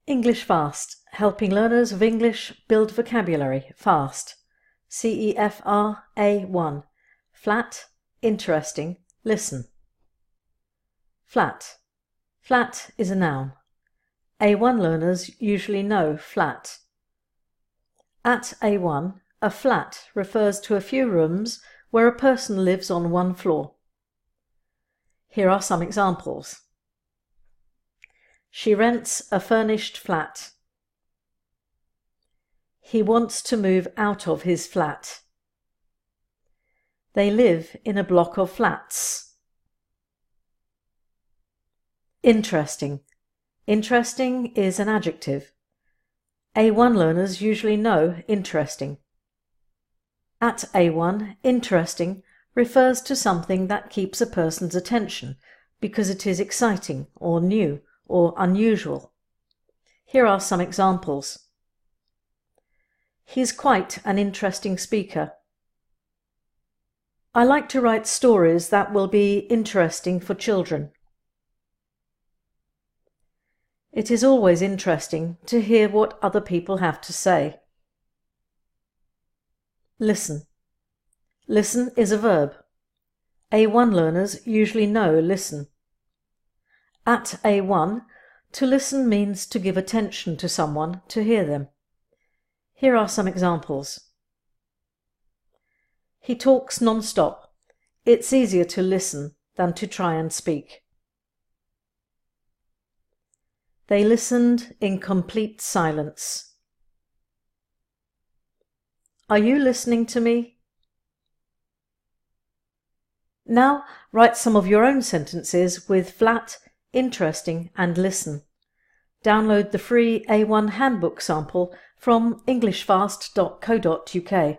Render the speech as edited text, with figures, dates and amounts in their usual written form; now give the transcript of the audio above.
English Fast, helping learners of English build vocabulary fast. CEFR A1. Flat, interesting, listen. Flat. Flat is a noun. A1 learners usually know flat. At A1, a flat refers to a few rooms where a person lives on one floor. Here are some examples. She rents a furnished flat. He wants to move out of his flat. They live in a block of flats. Interesting. Interesting is an adjective. A1 learners usually know interesting. At A1, interesting refers to something that keeps a person's attention because it is exciting or new or unusual. Here are some examples. He's quite an interesting speaker. I like to write stories that will be interesting for children. It is always interesting to hear what other people have to say. Listen. Listen is a verb. A1 learners usually know listen. At A1, to listen means to give attention to someone to hear them. Here are some examples. He talks non-stop. It's easier to listen than to try and speak. They listened in complete silence. Are you listening to me? Now write some of your own sentences with flat, interesting and listen. Download the free A1 handbook sample from englishfast.co.uk